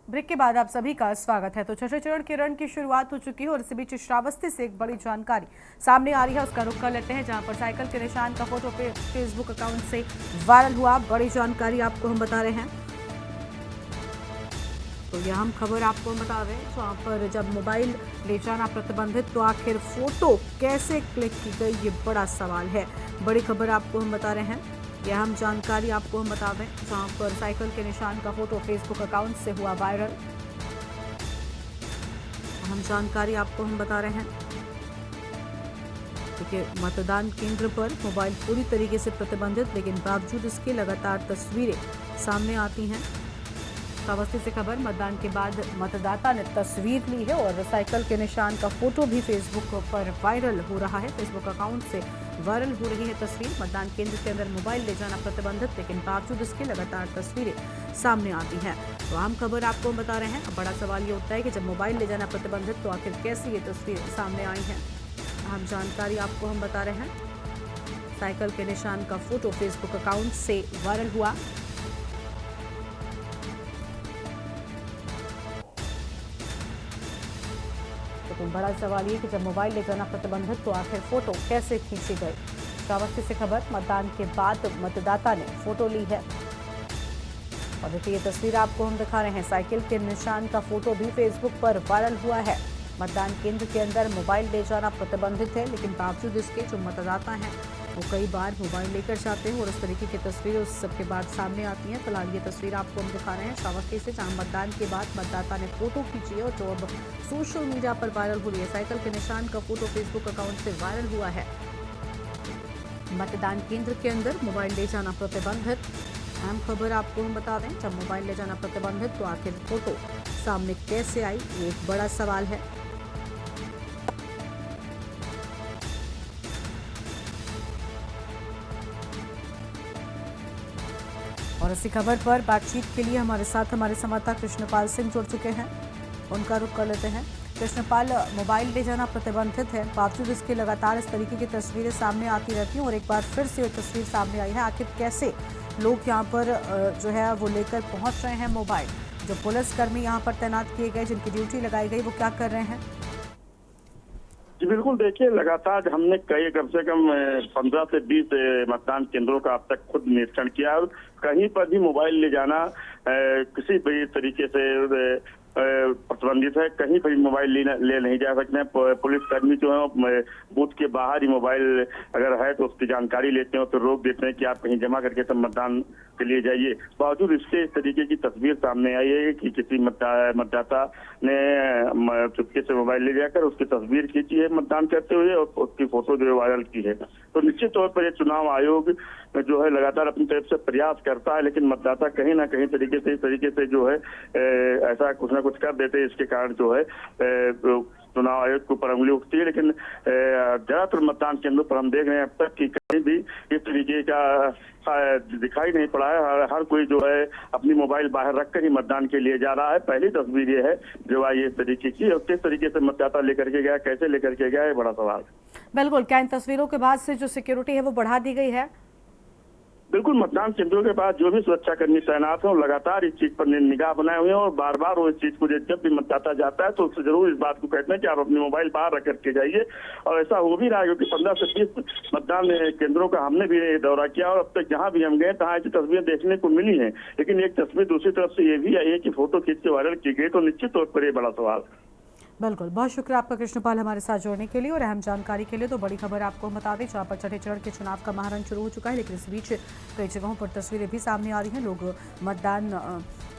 Break के बाद आप सभी का स्वागत है। तो छठे चरण के रण की शुरुआत हो चुकी है और इसी बीच श्रावस्ती से एक बड़ी जानकारी सामने आ रही है, उसका रुख कर लेते हैं, जहां पर साइकिल के निशान का फोटो फेसबुक अकाउंट से वायरल हुआ। बड़ी जानकारी आपको हम बता रहे हैं। तो यह हम खबर आपको हम बता रहे हैं, जहां पर जब मोबाइल ले जाना प्रतिबंधित तो आखिर फोटो कैसे क्लिक की गई, ये बड़ा सवाल है। बड़ी खबर आपको हम बता रहे हैं, यह हम जानकारी आपको हम बता दें, जहां पर साइकिल के निशान का फोटो फेसबुक अकाउंट से हुआ वायरल। हम जानकारी आपको हम बता रहे हैं। देखिए, मतदान केंद्र पर मोबाइल पूरी तरीके से प्रतिबंधित, लेकिन बावजूद इसके लगातार तस्वीरें सामने आती हैं। श्रावस्ती से खबर, मतदान के बाद मतदाता ने तस्वीर ली है और साइकिल के निशान का फोटो भी फेसबुक पर वायरल हो रहा है। फेसबुक अकाउंट से वायरल हो रही है तस्वीर। मतदान केंद्र के अंदर मोबाइल ले जाना प्रतिबंधित, लेकिन बावजूद इसके लगातार तस्वीरें सामने आती हैं। तो आम खबर आपको हम बता रहे हैं। अब बड़ा सवाल ये उठता है कि जब मोबाइल ले जाना प्रतिबंधित तो आखिर कैसी ये तस्वीरें सामने आई हैं। हम जानकारी आपको हम बता रहे हैं। साइकिल के निशान का फोटो फेसबुक अकाउंट से वायरल हुआ। लेकिन बड़ा सवाल ये कि जब मोबाइल ले जाना प्रतिबंधित तो आखिर फोटो कैसे खींची गई। श्रावस्ती से खबर, मतदान के बाद मतदाता ने फोटो ली है और देखिए, ये तस्वीर आपको हम दिखा रहे हैं। साइकिल के निशान का फोटो भी फेसबुक पर वायरल हुआ है। मतदान केंद्र के अंदर मोबाइल ले जाना प्रतिबंधित है, लेकिन बावजूद इसके जो मतदाता हैं वो कई बार मोबाइल लेकर जाते हैं और इस तरीके की तस्वीरें उस सबके बाद सामने आती हैं। फिलहाल ये तस्वीर आपको हम दिखा रहे हैं श्रावस्ती से, जहां मतदान के बाद मतदाता ने फोटो खींची है और जो अब सोशल मीडिया पर वायरल हो रही है। साइकिल के निशान का फोटो फेसबुक अकाउंट से वायरल हुआ है। मतदान केंद्र के अंदर मोबाइल ले जाना प्रतिबंधित। अहम खबर आपको हम बता दें, जब मोबाइल ले जाना प्रतिबंधित तो आखिर फोटो सामने कैसे आई, ये एक बड़ा सवाल है। और इसी खबर पर बातचीत के लिए हमारे साथ हमारे संवाददाता कृष्णपाल सिंह जुड़ चुके हैं, उनका रुख कर लेते हैं। कृष्णपाल, मोबाइल ले जाना प्रतिबंधित है, बावजूद इसके लगातार इस तरीके की तस्वीरें सामने आती रहती हैं और एक बार फिर से ये तस्वीर सामने आई है। आखिर कैसे लोग यहाँ पर जो है वो लेकर पहुँच रहे हैं मोबाइल? जो पुलिसकर्मी यहाँ पर तैनात किए गए, जिनकी ड्यूटी लगाई गई, वो क्या कर रहे हैं? जी बिल्कुल, देखिए लगातार हमने कम से कम 15 से 20 मतदान केंद्रों का अब तक खुद निरीक्षण किया और कहीं पर भी मोबाइल ले जाना किसी भी तरीके से प्रतिबंधित है। कहीं पर भी मोबाइल ले नहीं जा सकते हैं। पुलिसकर्मी जो है बूथ के बाहर ही मोबाइल अगर है तो उसकी जानकारी लेते हैं, तो रोक देते हैं कि आप कहीं जमा करके तब मतदान के लिए जाइए। बावजूद इसके इस तरीके की तस्वीर सामने आई है कि किसी मतदाता ने चुपके से मोबाइल ले जाकर उसकी तस्वीर खींची है मतदान करते हुए और उसकी फोटो जो है वायरल की है। तो निश्चित तौर पर ये चुनाव आयोग जो है लगातार अपनी तरफ से प्रयास करता है, लेकिन मतदाता कहीं ना कहीं इस तरीके से जो है ऐसा कुछ ना कुछ कर देते हैं। इसके कारण जो है चुनाव आयोग के ऊपर उंगली उठती है। लेकिन ज्यादातर मतदान केंद्रों पर हम देख रहे हैं अब तक कि कहीं भी इस तरीके का दिखाई नहीं पड़ा है। हर कोई जो है अपनी मोबाइल बाहर रखकर ही मतदान के लिए जा रहा है। पहली तस्वीर ये है जो आई इस तरीके की, और किस तरीके से मतदाता लेकर के गया, कैसे लेकर के गया, है बड़ा सवाल। बिल्कुल, क्या इन तस्वीरों के बाद से जो सिक्योरिटी है वो बढ़ा दी गई है? बिल्कुल, मतदान केंद्रों के पास जो भी सुरक्षाकर्मी तैनात हैं लगातार इस चीज पर निगाह बनाए हुए हैं और बार बार वो इस चीज को जब भी मतदाता जाता है तो उससे जरूर इस बात को कहते हैं कि आप अपनी मोबाइल बाहर रख करके जाइए। और ऐसा हो भी रहा है, क्योंकि 15 से 20 मतदान केंद्रों का हमने भी दौरा किया और अब तक जहां भी हम गए तहां ऐसी तस्वीरें देखने को मिली है। लेकिन एक तस्वीर दूसरी तरफ से ये भी आई है कि फोटो खींच के वायरल की गई, तो निश्चित तौर पर ये बड़ा सवाल। बिल्कुल, बहुत शुक्रिया आपका कृष्णपाल हमारे साथ जोड़ने के लिए और अहम जानकारी के लिए। तो बड़ी खबर आपको हम बता दें, जहाँ पर छठे चरण के चुनाव का महारन शुरू हो चुका है, लेकिन इस बीच कई जगहों पर तस्वीरें भी सामने आ रही हैं। लोग मतदान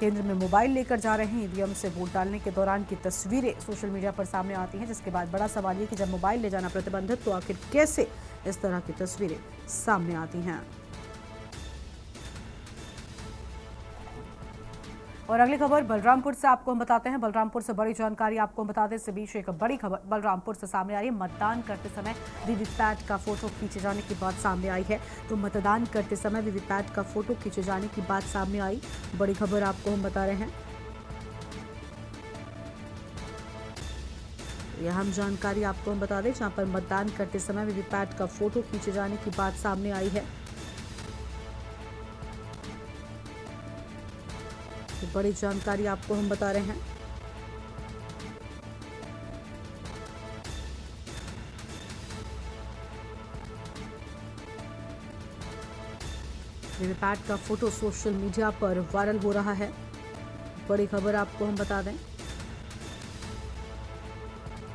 केंद्र में मोबाइल लेकर जा रहे हैं। ईवीएम से वोट डालने के दौरान की तस्वीरें सोशल मीडिया पर सामने आती हैं, जिसके बाद बड़ा सवाल ये कि जब मोबाइल ले जाना प्रतिबंधित तो आखिर कैसे इस तरह की तस्वीरें सामने आती हैं। और अगली खबर बलरामपुर से आपको हम बताते हैं। बलरामपुर से बड़ी जानकारी आपको हम बता दें। इस बीच एक बड़ी खबर बलरामपुर से सामने आ रही है। मतदान करते समय वीवीपैट का फोटो खींचे जाने की बात सामने आई है। तो मतदान करते समय वीवीपैट का फोटो खींचे जाने की बात सामने आई। बड़ी खबर आपको हम बता रहे हैं। यह हम जानकारी आपको हम बता दें, जहां पर मतदान करते समय वीवीपैट का फोटो खींचे जाने की बात सामने आई है। बड़ी जानकारी आपको हम बता रहे हैं। वीवीपैट का फोटो सोशल मीडिया पर वायरल हो रहा है। बड़ी खबर आपको हम बता दें,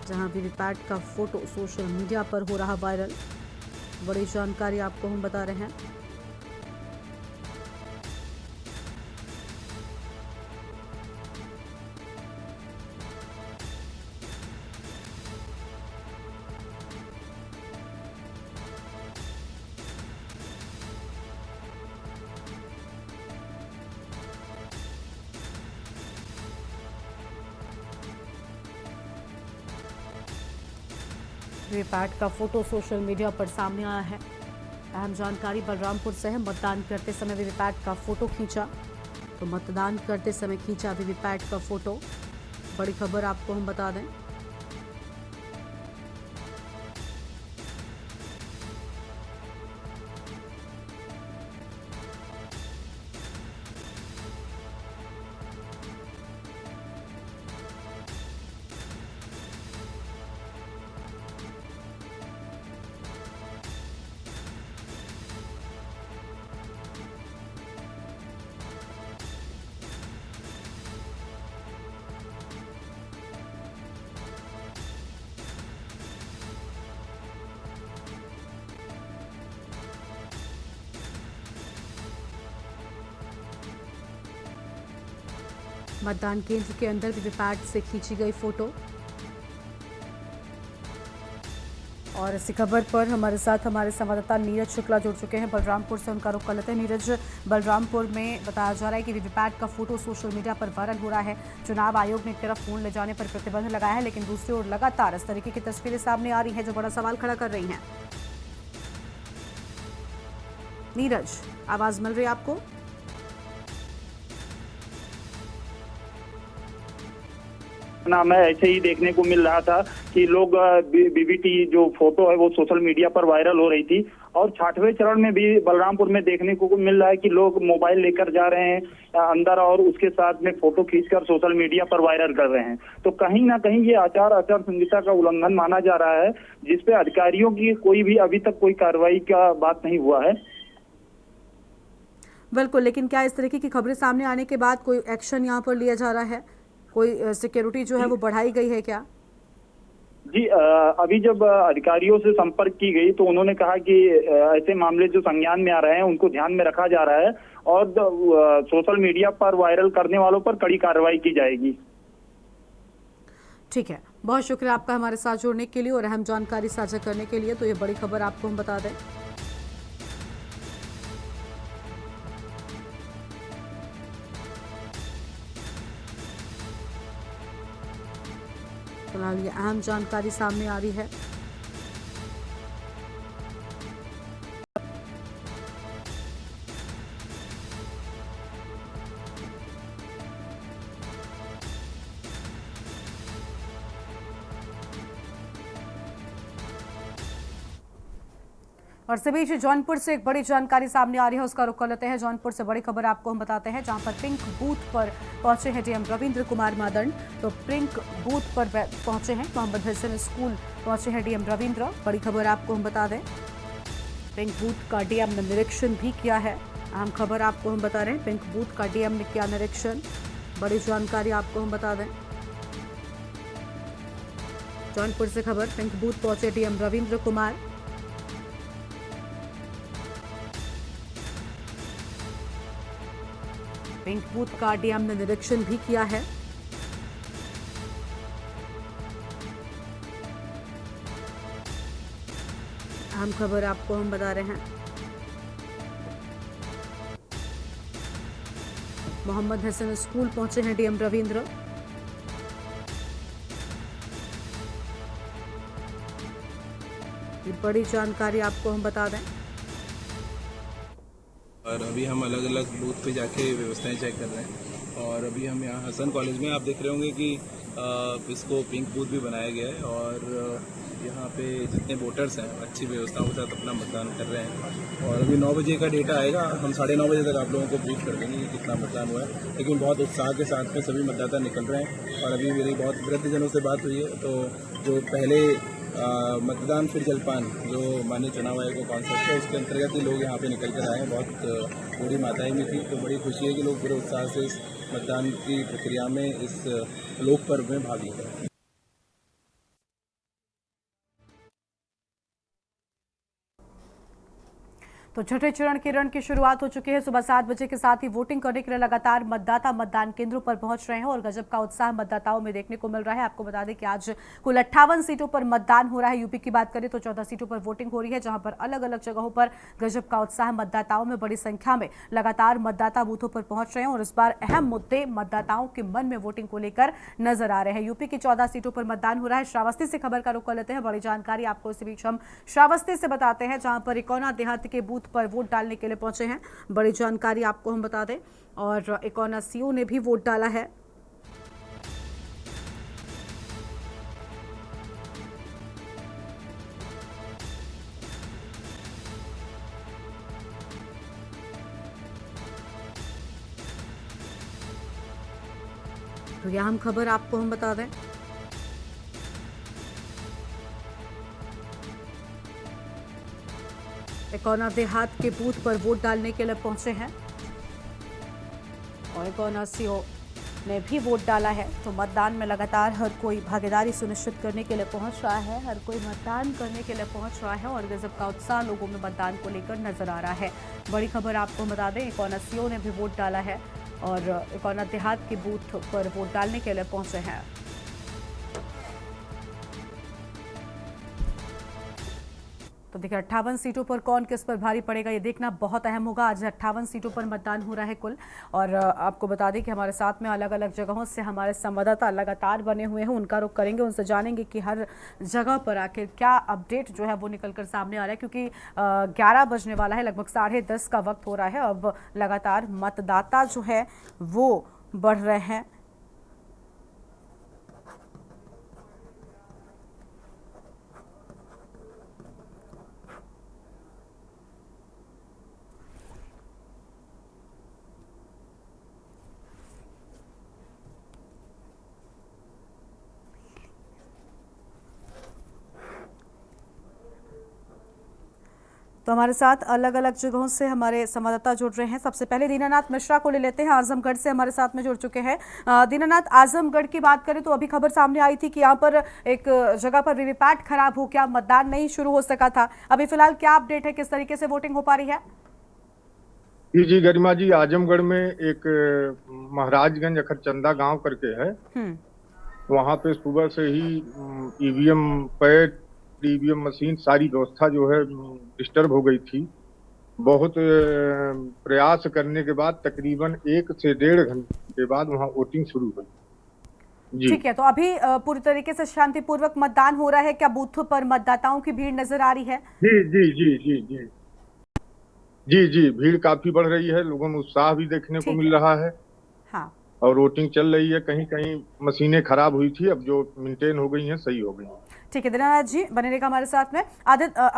जहां वीवीपैट का फोटो सोशल मीडिया पर हो रहा वायरल। बड़ी जानकारी आपको हम बता रहे हैं। वीवीपैट का फोटो सोशल मीडिया पर सामने आया है। अहम जानकारी बलरामपुर से है। मतदान करते समय वीवीपैट का फोटो खींचा, तो मतदान करते समय खींचा वीवीपैट का फोटो। बड़ी खबर आपको हम बता दें, मतदान केंद्र के अंदर वीवीपैट से खींची गई फोटो। और इसी खबर पर हमारे साथ हमारे संवाददाता नीरज शुक्ला जुड़ चुके हैं। बलरामपुर से उनका रुख कर लेते हैं। नीरज, बलरामपुर में बताया जा रहा है कि वीवीपैट का फोटो सोशल मीडिया पर वायरल हो रहा है। चुनाव आयोग ने एक तरफ फोन ले जाने पर प्रतिबंध लगाया है, लेकिन दूसरी ओर लगातार इस तरीके की तस्वीरें सामने आ रही हैं जो बड़ा सवाल खड़ा कर रही हैं। नीरज, आवाज मिल रही है आपको? नाम है, ऐसे ही देखने को मिल रहा था कि लोग बीबीटी जो फोटो है वो सोशल मीडिया पर वायरल हो रही थी। और 6वें चरण में भी बलरामपुर में देखने को मिल रहा है कि लोग मोबाइल लेकर जा रहे हैं अंदर और उसके साथ में फोटो खींचकर सोशल मीडिया पर वायरल कर रहे हैं। तो कहीं ना कहीं ये आचार संहिता का उल्लंघन माना जा रहा है, जिसपे अधिकारियों की कोई भी अभी तक कोई कार्रवाई का बात नहीं हुआ है। बिल्कुल, लेकिन क्या इस तरीके की खबरें सामने आने के बाद कोई एक्शन यहाँ पर लिया जा रहा है? कोई सिक्योरिटी जो है वो बढ़ाई गई है क्या? जी, अभी जब अधिकारियों से संपर्क की गई तो उन्होंने कहा कि ऐसे मामले जो संज्ञान में आ रहे हैं उनको ध्यान में रखा जा रहा है और सोशल मीडिया पर वायरल करने वालों पर कड़ी कार्रवाई की जाएगी। ठीक है, बहुत शुक्रिया आपका हमारे साथ जुड़ने के लिए और अहम जानकारी साझा करने के लिए। तो ये बड़ी खबर आपको हम बता दें। फिलहाल ये अहम जानकारी सामने आ रही है। और इसी बीच जौनपुर से एक बड़ी जानकारी सामने आ रही है, उसका रुख कर लेते हैं। जौनपुर से बड़ी खबर आपको हम बताते हैं, जहां पर पिंक बूथ पर पहुंचे हैं डीएम रविंद्र कुमार मादंड। तो पिंक बूथ पर पहुंचे हैं मोहम्मद हसन स्कूल पहुंचे हैं डीएम रविंद्र। बड़ी खबर आपको हम बता दें, पिंक बूथ का डीएम ने निरीक्षण भी किया है। अहम खबर आपको हम बता रहे हैं, पिंक बूथ का डीएम ने किया निरीक्षण। बड़ी जानकारी आपको हम बता दें, जौनपुर से खबर, पिंक बूथ पहुंचे DM Ravindra Kumar. Pink booth का डीएम ने निरीक्षण भी किया है। अहम खबर आपको हम बता रहे हैं, मोहम्मद हसन स्कूल पहुंचे हैं डीएम रविंद्र। ये बड़ी जानकारी आपको हम बता दें। और अभी हम अलग अलग बूथ पे जाके व्यवस्थाएं चेक कर रहे हैं। और अभी हम यहाँ हसन कॉलेज में आप देख रहे होंगे कि इसको पिंक बूथ भी बनाया गया है। और यहाँ पे जितने वोटर्स हैं अच्छी व्यवस्थाओं के साथ अपना मतदान कर रहे हैं। और अभी 9 बजे का डेटा आएगा, हम 9:30 बजे तक आप लोगों को ब्रीफ कर देंगे कि कितना मतदान हुआ है। लेकिन बहुत उत्साह के साथ में सभी मतदाता निकल रहे हैं। और अभी मेरी बहुत वृद्धजनों से बात हुई है, तो जो पहले मतदान फिर जलपान जो माननीय चुनाव आयोग का कॉन्सेप्ट है, उसके अंतर्गत ही लोग यहाँ पे निकल कर आए हैं। बहुत बूढ़ी माताएं भी थी, तो बड़ी खुशी है कि लोग पूरे उत्साह से इस मतदान की प्रक्रिया में, इस लोक पर्व में भाग ले रहे हैं। तो छठे चरण के रण की शुरुआत हो चुकी है। सुबह 7 बजे के साथ ही वोटिंग करने के लिए लगातार मतदाता मतदान केंद्रों पर पहुंच रहे हैं और गजब का उत्साह मतदाताओं में देखने को मिल रहा है। आपको बता दें कि आज कुल 58 सीटों पर मतदान हो रहा है। यूपी की बात करें तो 14 सीटों पर वोटिंग हो रही है, जहां पर अलग अलग जगहों पर गजब का उत्साह मतदाताओं में बड़ी संख्या में लगातार मतदाता बूथों पर पहुंच रहे हैं और इस बार अहम मुद्दे मतदाताओं के मन में वोटिंग को लेकर नजर आ रहे हैं। यूपी की 14 सीटों पर मतदान हो रहा है। श्रावस्ती से खबर का रुख कर लेते हैं। बड़ी जानकारी आपको इसी बीच हम श्रावस्ती से बताते हैं, जहां पर इकोना देहात के बूथ पर वोट डालने के लिए पहुंचे हैं। बड़ी जानकारी आपको हम बता दें, और इकोना सीओ ने भी वोट डाला है। तो यह हम खबर आपको हम बता दें, इकोना देहात के बूथ पर वोट डालने के लिए पहुंचे हैं और इकोना सीओ ने भी वोट डाला है। तो मतदान में लगातार हर कोई भागीदारी सुनिश्चित करने के लिए पहुंच रहा है, हर कोई मतदान करने के लिए पहुंच रहा है और गजब का उत्साह लोगों में मतदान को लेकर नजर आ रहा है। बड़ी खबर आपको बता दें, इकोना सीओ ने भी वोट डाला है और इकोना देहात के बूथ पर वोट डालने के लिए पहुंचे हैं। तो देखिए 58 सीटों पर कौन किस पर भारी पड़ेगा, ये देखना बहुत अहम होगा। आज 58 सीटों पर मतदान हो रहा है कुल। और आपको बता दें कि हमारे साथ में अलग अलग जगहों से हमारे संवाददाता लगातार बने हुए हैं, उनका रुख करेंगे, उनसे जानेंगे कि हर जगह पर आखिर क्या अपडेट जो है वो निकलकर सामने आ रहा है। क्योंकि 11 बजने वाला है, लगभग 10:30 का वक्त हो रहा है। अब लगातार मतदाता जो है वो बढ़ रहे हैं। तो हमारे साथ अलग अलग जगहों से हमारे संवाददाता जुड़ रहे हैं। सबसे पहले दीनानाथ मिश्रा को ले लेते हैं, आजमगढ़ से हमारे साथ में जुड़ चुके हैं। दीनानाथ, आजमगढ़ की बात करें तो अभी खबर सामने आई थी कि यहाँ पर एक जगह पर वीवीपैट खराब हो गया, मतदान नहीं शुरू हो सका था। अभी फिलहाल क्या अपडेट है, किस तरीके से वोटिंग हो पा रही है? जी गरिमा जी, आजमगढ़ में एक महाराजगंज अखरचंदा गांव करके है, वहां पे सुबह से ही ईवीएम पैड, ईवीएम मशीन, सारी व्यवस्था जो है डिस्टर्ब हो गई थी। बहुत प्रयास करने के बाद तकरीबन 1 से 1.5 घंटे के बाद वहां वोटिंग शुरू हुई। ठीक है, तो अभी पूरी तरीके से शांतिपूर्वक मतदान हो रहा है क्या? बूथों पर मतदाताओं की भीड़ नजर आ रही है? जी जी जी जी जी जी जी भीड़ काफी बढ़ रही है, लोगों में उत्साह भी देखने को मिल रहा है। हाँ, और वोटिंग चल रही है। कहीं कहीं मशीनें खराब हुई थी, अब जो मेंटेन हो गई हैं सही हो गई। ठीक है दीनानाथ जी, बने रहेगा हमारे साथ में।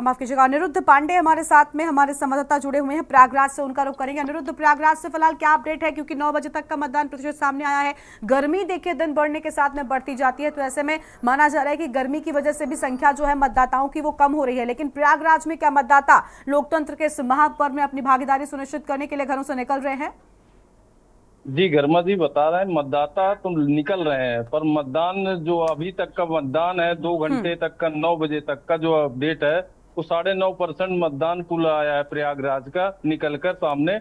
माफ कीजिएगा, अनिरुद्ध पांडे हमारे साथ में, हमारे संवाददाता जुड़े हुए हैं प्रयागराज से, उनका रुख करेंगे। अनिरुद्ध, प्रयागराज से फिलहाल क्या अपडेट है? क्योंकि 9 बजे तक का मतदान प्रतिशत सामने आया है। गर्मी देखिए दिन बढ़ने के साथ में बढ़ती जाती है, तो ऐसे में माना जा रहा है कि गर्मी की वजह से भी संख्या जो है मतदाताओं की वो कम हो रही है। लेकिन प्रयागराज में क्या मतदाता लोकतंत्र के इस महापर्व में अपनी भागीदारी सुनिश्चित करने के लिए घरों से निकल रहे हैं? जी गर्मा जी बता रहे हैं, मतदाता तो निकल रहे हैं, पर मतदान जो अभी तक का मतदान है 2 घंटे तक का, 9 बजे तक का जो अपडेट है, वो 9.5% मतदान कुल आया है प्रयागराज का निकलकर सामने।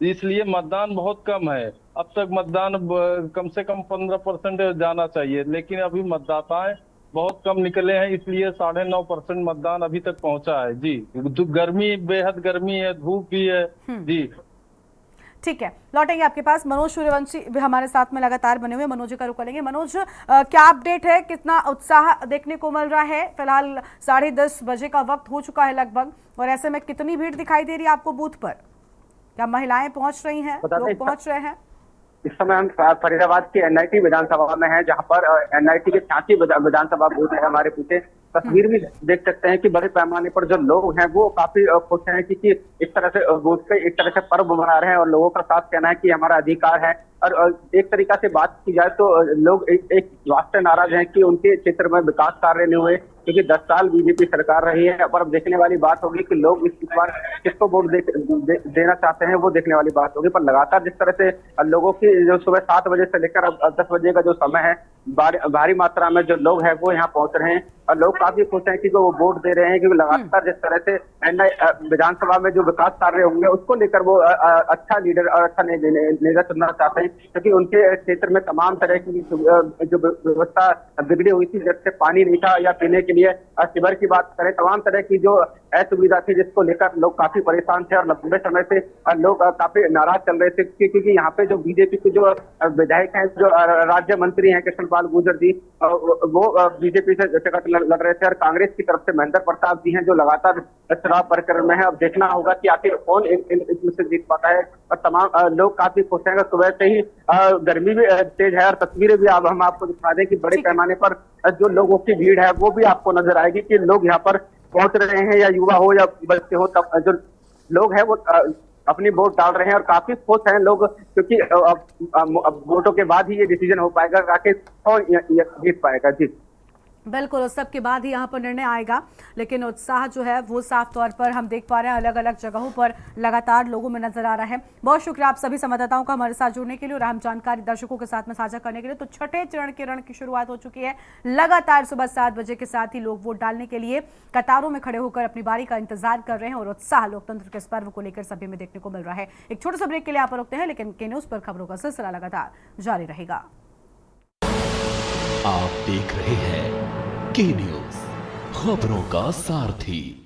इसलिए मतदान बहुत कम है। अब तक मतदान कम से कम 15% जाना चाहिए, लेकिन अभी मतदाताएं बहुत कम निकले हैं, इसलिए 9.5% मतदान अभी तक पहुंचा है। जी गर्मी, बेहद गर्मी है, धूप भी है। जी ठीक है, लौटेंगे आपके पास। मनोज सूर्यवंशी भी हमारे साथ में लगातार बने हुए, मनोज का रुख करेंगे। मनोज, क्या अपडेट है, कितना उत्साह देखने को मिल रहा है? फिलहाल 10:30 बजे का वक्त हो चुका है लगभग, और ऐसे में कितनी भीड़ दिखाई दे रही है आपको बूथ पर? क्या महिलाएं पहुंच रही हैं, लोग पहुंच रहे हैं? इस समय हम फरीदाबाद के एनआईटी विधानसभा में हैं, जहां पर एनआईटी के 86 विधानसभा बूथ है हमारे पीछे। तस्वीर भी देख सकते हैं कि बड़े पैमाने पर जो लोग हैं वो काफी खुश हैं कि इस तरह से वो एक तरह से पर्व मना रहे हैं और लोगों का साफ कहना है कि हमारा अधिकार है। और एक तरीका से बात की जाए तो लोग एक वास्ते नाराज हैं कि उनके क्षेत्र में विकास कार्य नहीं हुए, क्योंकि 10 साल बीजेपी सरकार रही है। पर अब देखने वाली बात होगी कि लोग इस बार किसको वोट देना चाहते हैं, वो देखने वाली बात होगी। पर लगातार जिस तरह से लोगों की जो सुबह 7 बजे से लेकर अब 10 बजे का जो समय है, भारी मात्रा में जो लोग हैं वो यहाँ पहुंच रहे हैं और लोग काफी खुश हैं कि वो वोट दे रहे हैं, क्योंकि लगातार जिस तरह से विधानसभा में जो विकास कार्य होंगे उसको लेकर वो अच्छा लीडर और अच्छा नेता चुनना चाहते हैं, क्योंकि उनके क्षेत्र में तमाम तरह की जो व्यवस्था बिगड़ी हुई थी, जैसे पानी नहीं था या पीने के लिए शिविर की बात करें, तमाम तरह की जो असुविधा थी जिसको लेकर लोग काफी परेशान थे और लंबे समय से लोग काफी नाराज चल रहे थे, क्योंकि यहाँ पे जो बीजेपी के जो विधायक हैं, जो राज्य मंत्री हैं कृष्णपाल गुर्जर जी, वो बीजेपी से टिकट लड़ रहे थे और कांग्रेस की तरफ से महेंद्र प्रताप जी हैं जो लगातार चुनाव प्रकरण में है। अब देखना होगा कि आखिर कौन इसमें से जीत पाता है। और तमाम लोग काफी खुश हैं। सुबह से ही गर्मी भी तेज है और तस्वीरें भी अब हम आपको दिखा दें कि बड़े पैमाने पर जो लोगों की भीड़ है वो भी आपको नजर आएगी कि लोग यहाँ पर पहुंच रहे हैं, या युवा हो या बच्चे हो, तब जो लोग हैं वो अपनी वोट डाल रहे हैं और काफी खुश हैं लोग, क्योंकि अब वोटों के बाद ही ये डिसीजन हो पाएगा कि आखिर कौन जीत पाएगा। जी बिल्कुल, उस सब के बाद ही यहाँ पर निर्णय आएगा, लेकिन उत्साह जो है वो साफ तौर पर हम देख पा रहे हैं अलग अलग जगहों पर लगातार लोगों में नजर आ रहा है। बहुत शुक्रिया आप सभी संवाददाताओं का हमारे साथ जुड़ने के लिए और अहम जानकारी दर्शकों के साथ में साझा करने के लिए। तो छठे चरण के रण की शुरुआत हो चुकी है। लगातार सुबह 7 बजे के साथ ही लोग वोट डालने के लिए कतारों में खड़े होकर अपनी बारी का इंतजार कर रहे हैं और उत्साह लोकतंत्र के इस पर्व को लेकर सभी में देखने को मिल रहा है। एक छोटे से ब्रेक के लिए आप रुकते हैं, लेकिन के न्यूज पर खबरों का सिलसिला लगातार जारी रहेगा। आप देख रहे हैं के न्यूज, खबरों का सारथी।